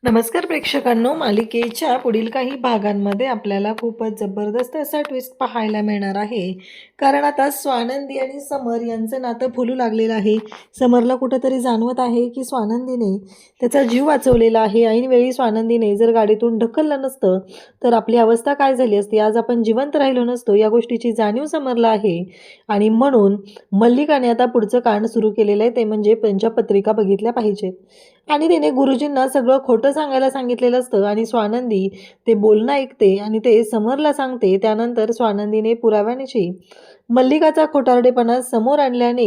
नमस्कार प्रेक्षकांनो, मालिकेच्या पुढील काही भागांमध्ये आपल्याला खूपच जबरदस्त असा ट्विस्ट पाहायला मिळणार आहे. कारण आता स्वानंदी आणि समर यांचं नातं फुलू लागलेलं आहे. समरला कुठंतरी जाणवत आहे की स्वानंदीने त्याचा जीव वाचवलेला आहे. ऐनवेळी स्वानंदीने जर गाडीतून ढकललं नसतं तर आपली अवस्था काय झाली असती, आज आपण जिवंत राहिलो नसतो, या गोष्टीची जाणीव समरला आहे. आणि म्हणून मल्लिकाने आता पुढचं कांड सुरू केलेलं आहे, ते म्हणजे पंचपत्रिका बघितल्या पाहिजेत. आणि तिने गुरुजींना सगळं खोटं सांगायला सांगितलेलं असतं आणि स्वानंदी ते बोलणं ऐकते आणि ते समरला सांगते. त्यानंतर स्वानंदीने पुराव्यानिशी मल्लिकाचा खोटारडेपणा समोर आणल्याने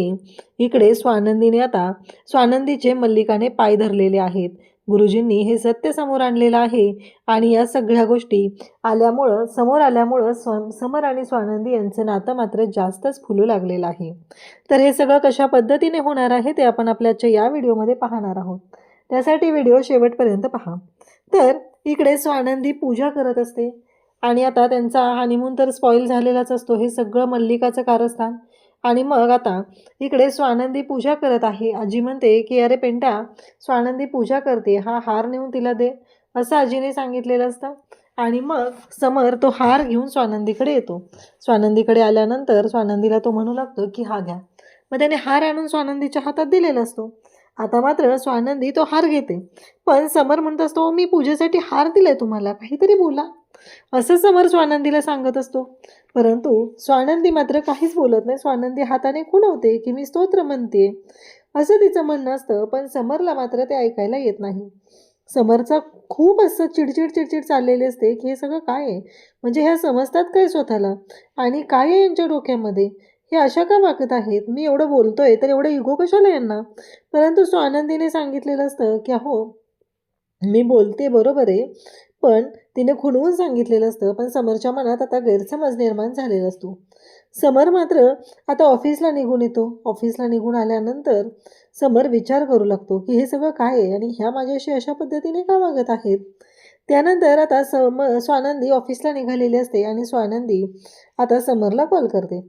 इकडे स्वानंदीचे मल्लिकाने पाय धरलेले आहेत. गुरुजींनी हे सत्य समोर आणलेलं आहे आणि या सगळ्या गोष्टी समोर आल्यामुळं समर आणि स्वानंदी यांचं नातं मात्र जास्तच फुलू लागलेलं आहे. तर हे सगळं कशा पद्धतीने होणार आहे ते आपण आपल्याच्या या व्हिडिओमध्ये पाहणार आहोत. त्यासाठी व्हिडिओ शेवटपर्यंत पहा. तर इकडे स्वानंदी पूजा करत असते आणि आता त्यांचा हनीमून तर स्पॉईल झालेलाच असतो. हे सगळं मल्लिकाचं कारस्थान. आणि मग आता इकडे स्वानंदी पूजा करत आहे. आजी म्हणते की अरे पेंटा, स्वानंदी पूजा करते, हा हार नेऊन तिला दे, असं आजीने सांगितलेलं असतं. आणि मग समर तो हार घेऊन स्वानंदीकडे येतो. स्वानंदीकडे आल्यानंतर स्वानंदीला तो म्हणू लागतो की हा घ्या. मग त्याने हार आणून स्वानंदीच्या हातात दिलेला असतो. आता मात्र स्वानंदी तो हार घेते, पण समर म्हणत असतो, मी पूजेसाठी हार दिलाय तुम्हाला, काहीतरी बोला, असं समर स्वानंदीला सांगत असतो. परंतु स्वानंदी मात्र काहीच बोलत नाही. स्वानंदी हाताने खुणवते की मी स्तोत्र म्हणते, असं तिचं म्हणणं असतं. पण समरला मात्र ते ऐकायला येत नाही. समरचा खूप असं चिडचिड चाललेली असते की हे सगळं काय आहे, म्हणजे ह्या समजतात काय स्वतःला, आणि काय आहे यांच्या डोक्यामध्ये, हे अशा का वागत आहेत, मी एवढं बोलतोय तर एवढं इगो कशाला यांना. परंतु स्वानंदीने सांगितलेलं असतं की अहो, मी बोलते बरोबर आहे, पण तिने खुणवून सांगितलेलं असतं. पण समरच्या मनात आता गैरसमज निर्माण झालेला असतो. समर मात्र आता ऑफिसला निघून येतो. ऑफिसला निघून आल्यानंतर समर विचार करू लागतो की हे सगळं काय आहे आणि ह्या माझ्याशी अशा पद्धतीने का वागत आहेत. त्यानंतर आता स्वानंदी ऑफिसला निघालेली असते आणि स्वानंदी आता समरला कॉल करते.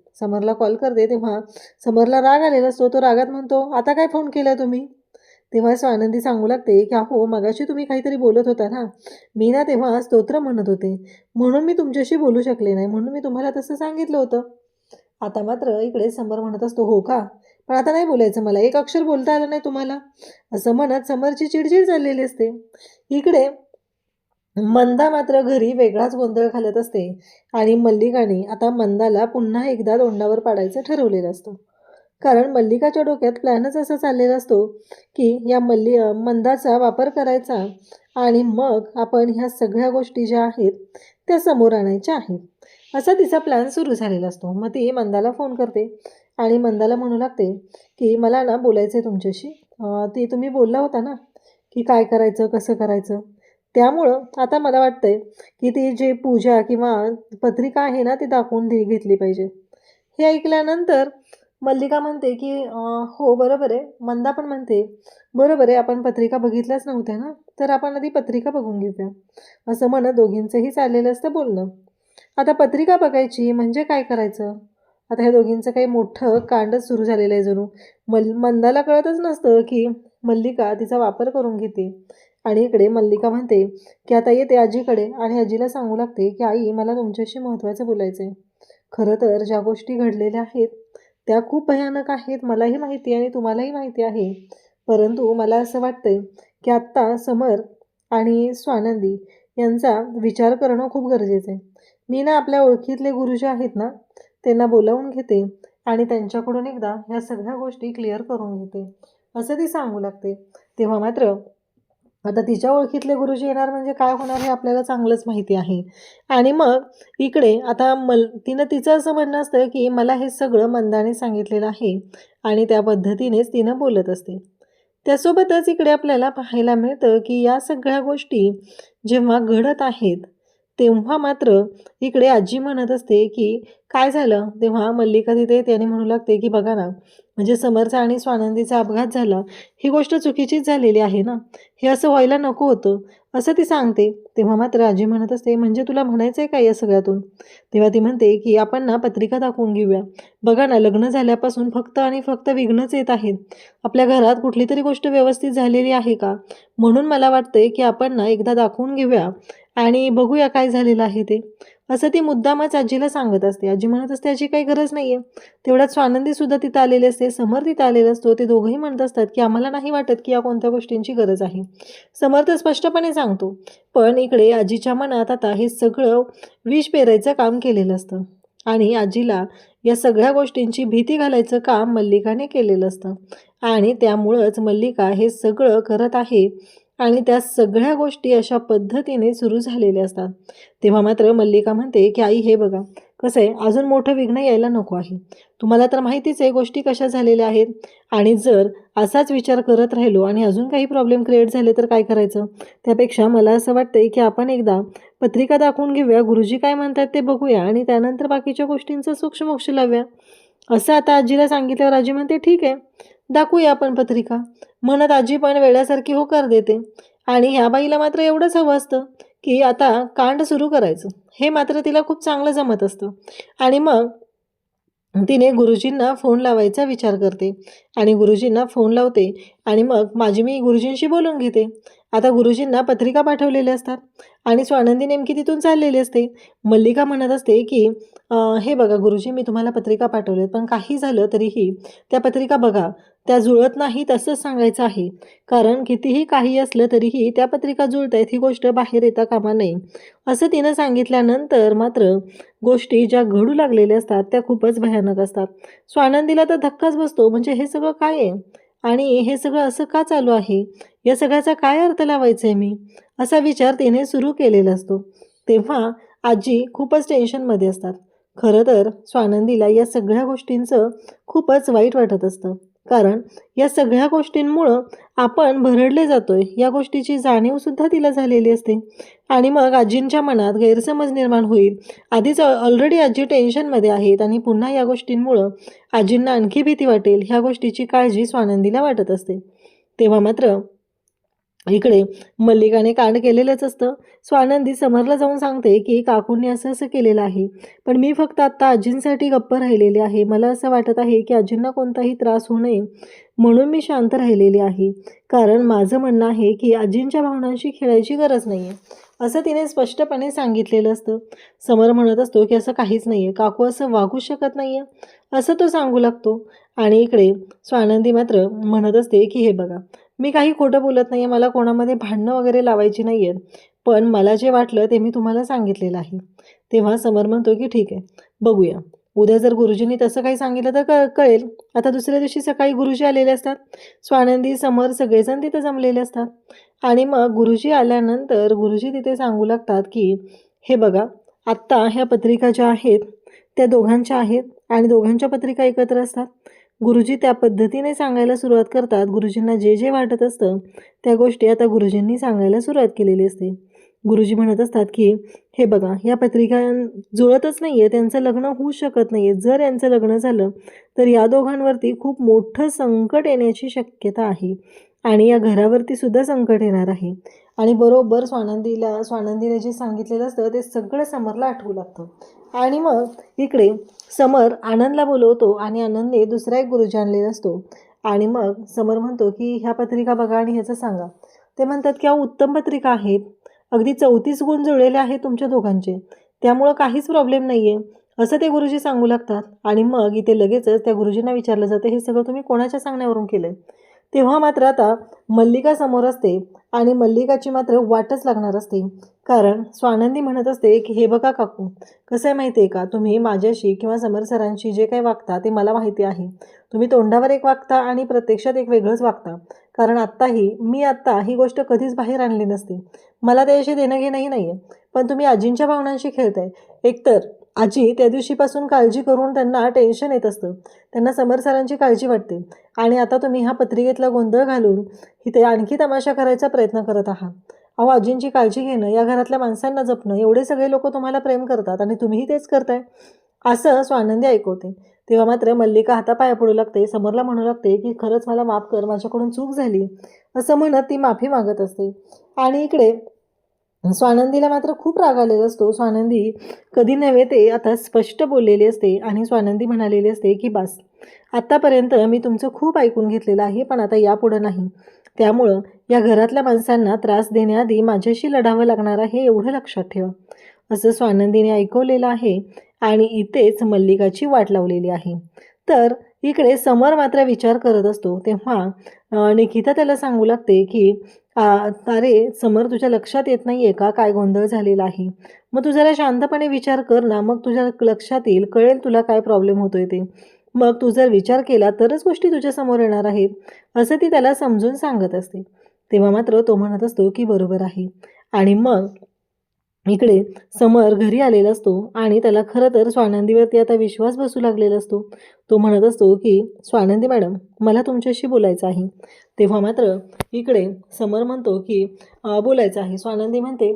तेव्हा समरला राग आलेला असतो. तो रागात म्हणतो, आता काय फोन केला तुम्ही. तेव्हा स्वानंदी सांगू लागते की अहो, मगाशी तुम्ही काहीतरी बोलत होता ना, मी ना तेव्हा स्तोत्र म्हणत होते, म्हणून मी तुमच्याशी बोलू शकले नाही, म्हणून मी तुम्हाला तसं सांगितलं होतं. आता मात्र इकडे समर म्हणत असतो, हो का, पण आता नाही बोलायचं, मला एक अक्षर बोलता आलं नाही तुम्हाला, असं म्हणत समरची चिडचिड चाललेली असते. इकडे मंदा मात्र घरी वेगळाच गोंधळ घालत असते आणि मल्लिकाने आता मंदाला पुन्हा एकदा तोंडावर पाडायचं ठरवलेलं असतं. कारण मल्लिकाच्या डोक्यात प्लॅनच असा चाललेला असतो की या मंदाचा वापर करायचा आणि मग आपण ह्या सगळ्या गोष्टी ज्या आहेत त्या समोर आणायच्या आहेत, असा तिचा प्लॅन सुरू झालेला असतो. मग ती मंदाला फोन करते आणि मंदाला म्हणू लागते की मला ना बोलायचं आहे तुमच्याशी. ती तुम्ही बोलला होता ना की काय करायचं, कसं करायचं, त्यामुळं आता मला वाटतंय की ती जी पूजा किंवा पत्रिका आहे ना ती दाखवून घेतली पाहिजे. हे ऐकल्यानंतर मल्लिका म्हणते की हो बरोबर आहे. मंदा पण म्हणते, बरोबर आहे, आपण पत्रिका बघितल्याच नव्हत्या ना, तर आपण आधी पत्रिका बघून घेऊया, असं म्हणत दोघींचंही चाललेलं असतं बोलणं. आता पत्रिका बघायची म्हणजे काय करायचं, आता ह्या दोघींचं काही मोठं कांडच सुरू झालेलं आहे जणू. मंदाला कळतच नसतं की मल्लिका तिचा वापर करून घेते. आणि इकडे मल्लिका म्हणते की आता येते आजीकडे आणि आजीला सांगू लागते की आई, मला तुमच्याशी महत्त्वाचं बोलायचं आहे. खरं तर ज्या गोष्टी घडलेल्या आहेत त्या खूप भयानक आहेत, मलाही माहिती आहे आणि तुम्हालाही माहिती आहे. परंतु मला असं वाटतंय की आत्ता समर आणि स्वानंदी यांचा विचार करणं खूप गरजेचं आहे. मी ना आपल्या ओळखीतले गुरु जे आहेत ना त्यांना बोलावून घेते आणि त्यांच्याकडून एकदा ह्या सगळ्या गोष्टी क्लिअर करून घेते, असं ती सांगू लागते. तेव्हा मात्र आता तिच्या ओळखीतले गुरुजी येणार म्हणजे काय होणार हे आपल्याला चांगलंच माहिती आहे. आणि मग इकडे आता तिनं तिचं असं म्हणणं असतं की मला हे सगळं मंदाने सांगितलेलं आहे आणि त्या पद्धतीनेच तिनं बोलत असते. त्यासोबतच इकडे आपल्याला पाहायला मिळतं की या सगळ्या गोष्टी जेव्हा घडत आहेत तेव्हा मात्र इकडे आजी म्हणत असते की काय झालं. तेव्हा मल्लिका तिथे येते आणि म्हणू लागते की बघा ना, म्हणजे समरचा आणि स्वानंदीचा अपघात झाला, ही गोष्ट चुकीचीच झालेली आहे ना, हे असं व्हायला नको होतं, असं ती सांगते. तेव्हा मात्र आजी म्हणत असते म्हणजे तुला म्हणायचं आहे काय या सगळ्यातून. तेव्हा ती म्हणते की आपण ना पत्रिका दाखवून घेऊया. बघा ना, लग्न झाल्यापासून फक्त आणि फक्त विघ्नच येत आहेत. आपल्या घरात कुठली तरी गोष्ट व्यवस्थित झालेली आहे का, म्हणून मला वाटतंय की आपण ना एकदा दाखवून घेऊया आणि बघूया काय झालेलं आहे ते, असं ती मुद्दामच आजीला सांगत असते. आजी म्हणत असते याची काही गरज नाहीये. तेवढ्यात स्वानंदीसुद्धा तिथं आलेली असते, समर तिथं आलेला असतो. ते दोघंही म्हणत असतात की आम्हाला नाही वाटत की या कोणत्या गोष्टींची गरज आहे. समर तर स्पष्टपणे सांगतो, पण इकडे आजीच्या मनात आता हे सगळं विष पेरायचं काम केलेलं असतं आणि आजीला या सगळ्या गोष्टींची भीती घालायचं काम मल्लिकाने केलेलं असतं आणि त्यामुळंच मल्लिका हे सगळं करत आहे आणि त्या सगळ्या गोष्टी अशा पद्धतीने सुरू झालेल्या असतात. तेव्हा मात्र मल्लिका म्हणते की आई हे बघा, कसं आहे अजून मोठं विघ्न यायला नको आहे. तुम्हाला तर माहितीच आहे गोष्टी कशा झालेल्या आहेत आणि जर असाच विचार करत राहिलो आणि अजून काही प्रॉब्लेम क्रिएट झाले तर काय करायचं. त्यापेक्षा मला असं वाटतंय की आपण एकदा पत्रिका दाखवून घेऊया, गुरुजी काय म्हणतात ते बघूया आणि त्यानंतर बाकीच्या गोष्टींचा सूक्ष्मोक्ष लावूया. असं आता आजीला सांगितल्यावर आजी म्हणते ठीक आहे, दाखवूया आपण पत्रिका. म्हणत आजी पण वेड्यासारखी होकार देते आणि ह्या बाईला मात्र एवढंच हवं असतं की आता कांड सुरू करायचं. हे मात्र तिला खूप चांगलं जमत असतं आणि मग तिने गुरुजींना फोन लावायचा विचार करते आणि गुरुजींना फोन लावते आणि मग मी गुरुजींशी बोलून घेते. आता गुरुजींना पत्रिका पाठवलेल्या असतात आणि स्वानंदी नेमकी तिथून चाललेली असते. मल्लिका म्हणत असते की हे बघा गुरुजी, मी तुम्हाला पत्रिका पाठवले, पण काही झालं तरीही त्या पत्रिका बघा, त्या जुळत नाहीत असंच सांगायचं आहे. कारण कितीही काही असलं तरीही त्या पत्रिका जुळत आहेत ही गोष्ट बाहेर येता कामा नये, असं तिनं सांगितल्यानंतर मात्र गोष्टी ज्या घडू लागलेल्या असतात त्या खूपच भयानक असतात. स्वानंदीला तर धक्काच बसतो, म्हणजे हे सगळं काय आहे आणि हे सगळं असं का चालू आहे, या सगळ्याचा काय अर्थ लावायचा आहे मी, असा विचार तिने सुरू केलेला असतो. तेव्हा आजी खूपच टेन्शनमध्ये असतात. खरं तर स्वानंदीला या सगळ्या गोष्टींचं खूपच वाईट वाटत असतं, कारण या सगळ्या गोष्टींमुळं आपण भरडले जातोय या गोष्टीची जाणीवसुद्धा तिला झालेली असते आणि मग आजींच्या मनात गैरसमज निर्माण होईल. आधीच ऑलरेडी आजी टेन्शनमध्ये आहेत आणि पुन्हा या गोष्टींमुळं आजींना आणखी भीती वाटेल ह्या गोष्टीची काळजी स्वानंदीला वाटत असते. तेव्हा मात्र इकडे मल्लिकाने कांड केलेलंच असतं. स्वानंदी समरला जाऊन सांगते की काकूंनी असं असं केलेलं आहे, पण मी फक्त आत्ता आजींसाठी गप्प राहिलेले आहे. मला असं वाटत आहे की आजींना कोणताही त्रास होऊ नये म्हणून मी शांत राहिलेली आहे, कारण माझं म्हणणं आहे की आजींच्या भावनांशी खेळायची गरज नाही आहे, असं तिने स्पष्टपणे सांगितलेलं असतं. समर म्हणत असतो की असं काहीच नाही आहे, काकू असं वागू शकत नाही आहे, असं तो सांगू लागतो आणि इकडे स्वानंदी मात्र म्हणत असते की हे बघा, मी काही खोटं बोलत नाही आहे, मला कोणामध्ये भांडणं वगैरे लावायची नाही आहेत, पण मला जे वाटलं ते मी तुम्हाला सांगितलेलं आहे. तेव्हा समर म्हणतो की ठीक आहे, बघूया. उद्या जर गुरुजींनी तसं काही सांगितलं तर कळेल. आता दुसऱ्या दिवशी सकाळी गुरुजी आलेले असतात. स्वानंदी, समर सगळेजण तिथं जमलेले असतात आणि मग गुरुजी आल्यानंतर गुरुजी तिथे सांगू लागतात की हे बघा, आत्ता ह्या पत्रिका ज्या आहेत त्या दोघांच्या आहेत आणि दोघांच्या पत्रिका एकत्र असतात. गुरुजी त्या पद्धतीने सांगायला सुरुवात करतात. गुरुजींना जे जे वाटत असतं त्या गोष्टी आता गुरुजींनी सांगायला सुरुवात केलेली असते. गुरुजी म्हणत असतात की हे बघा, या पत्रिका जुळतच नाही आहे, त्यांचं लग्न होऊ शकत नाही आहे. जर यांचं लग्न झालं तर या दोघांवरती खूप मोठं संकट येण्याची शक्यता आहे आणि या घरावरती सुद्धा संकट येणार आहे. आणि बरोबर स्वानंदीने जे सांगितलेलं असतं ते सगळं समरला आठवू लागतं आणि मग इकडे समर आनंदला बोलवतो आणि आनंदने दुसरा एक गुरुजी आणलेला असतो आणि मग समर म्हणतो की ह्या पत्रिका बघा आणि ह्याचं सांगा. ते म्हणतात की उत्तम पत्रिका आहेत, अगदी 34 गुण जुळलेले आहेत तुमच्या दोघांचे, त्यामुळं काहीच प्रॉब्लेम नाही आहे, असं ते गुरुजी सांगू लागतात. आणि मग इथे लगेचच त्या गुरुजींना विचारलं जातं हे सगळं तुम्ही कोणाच्या सांगण्यावरून केलं. तेव्हा मात्र आता मल्लिका समोर असते आणि मल्लिकाची मात्र वाटच लागणार असते, कारण स्वानंदी म्हणत असते की हे बघा काकू, कसं आहे माहिती आहे का, तुम्ही माझ्याशी किंवा समर सरांशी जे काही वागता ते मला माहिती आहे. तुम्ही तोंडावर एक वागता आणि प्रत्यक्षात एक वेगळंच वागता, कारण मी आत्ता ही गोष्ट कधीच बाहेर आणली नसते, मला त्याच्याशी देणं घेणंही नाही आहे, पण तुम्ही आजींच्या भावनांशी खेळताय. एकतर आजी त्या दिवशीपासून काळजी करून त्यांना टेन्शन येत असतं, त्यांना समर सरांची काळजी वाटते आणि आता तुम्ही ह्या पत्रिकेतला गोंधळ घालून इथे आणखी तमाशा करायचा प्रयत्न करत आहात अहो आजींची काळजी घेणं, या घरातल्या माणसांना जपणं, एवढे सगळे लोक तुम्हाला प्रेम करतात आणि तुम्हीही तेच करताय, असं स्वानंदी ऐकवते. तेव्हा मात्र मल्लिका हातापाया पडू लागते, समरला म्हणू लागते की खरंच मला माफ कर, माझ्याकडून चूक झाली, असं म्हणत ती माफी मागत असते. आणि इकडे स्वानंदीला मात्र खूप राग आलेला असतो. स्वानंदी कधी नव्हे ते आता स्पष्ट बोललेली असते आणि स्वानंदी म्हणालेली असते की बस, आत्तापर्यंत मी तुमचं खूप ऐकून घेतलेलं आहे, पण आता यापुढं नाही. त्यामुळं या घरातल्या माणसांना त्रास देण्याआधी माझ्याशी लढावं लागणार आहे, एवढं लक्षात ठेवा, असं स्वानंदीने ऐकवलेलं आहे. आणि इथेच मल्लिकाची वाट लावलेली आहे. तर इकडे समर मात्र विचार करत असतो. तेव्हा निकिता त्याला सांगू लागते की अरे समर, तुझ्या लक्षात येत नाही आहे का काय गोंधळ झालेला आहे? मग तू जरा शांतपणे विचार कर ना, मग तुझ्या लक्षात येईल, कळेल तुला काय प्रॉब्लेम होतोय ते. मग तू जर विचार केला तरच गोष्टी तुझ्यासमोर येणार आहेत, असं ती त्याला समजून सांगत असते. तेव्हा मात्र तो म्हणत असतो की बरोबर आहे. आणि मग इकडे समर घरी आलेला असतो आणि त्याला खरं तर स्वानंदीवरती आता विश्वास बसू लागलेला असतो. तो म्हणत असतो की स्वानंदी मॅडम, मला तुमच्याशी बोलायचं आहे. तेव्हा मात्र इकडे समर म्हणतो की बोलायचं आहे. स्वानंदी म्हणते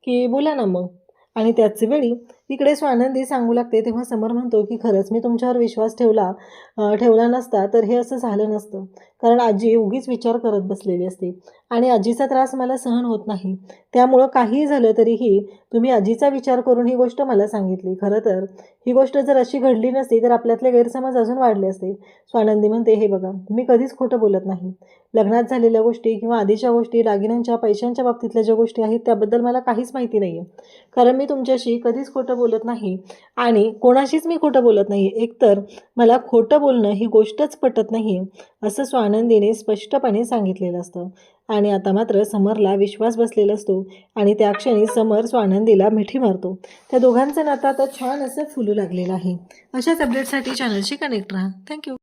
की बोला ना मग. आणि त्याच वेळी इकडे स्वानंदी सांगू लागते. तेव्हा समर म्हणतो की खरंच मी तुमच्यावर विश्वास ठेवला नसता तर हे असं झालं नसतं, कारण आजी उगीच विचार करत बसलेली असते आणि आजीचा त्रास मला सहन होत नाही. त्यामुळं काहीही झालं तरीही तुम्ही आजीचा विचार करून ही गोष्ट मला सांगितली. खरं तर ही गोष्ट जर अशी घडली नसती तर आपल्यातले गैरसमज अजून वाढले असते. स्वानंदी म्हणते, हे बघा, मी कधीच खोटं बोलत नाही. लग्नात झालेल्या गोष्टी किंवा आधीच्या गोष्टी, दागिन्यांच्या पैशांच्या बाबतीतल्या ज्या गोष्टी आहेत त्याबद्दल मला काहीच माहिती नाही आहे, कारण मी तुमच्याशी कधीच खोटं बोलत नाही आणि कोणाशीच मी खोटं बोलत नाही. एकतर मला खोटं बोलणं ही गोष्टच पटत नाही, असं स्वानंदीने स्पष्टपणे सांगितलेलं असतं. आणि आता मात्र समरला विश्वास बसलेला असतो आणि त्या क्षणी समर स्वानंदीला मिठी मारतो. त्या दोघांचं नातं आता छान असं फुलू लागलेलं आहे. अशाच अपडेटसाठी चॅनलशी कनेक्ट राहा. थँक्यू.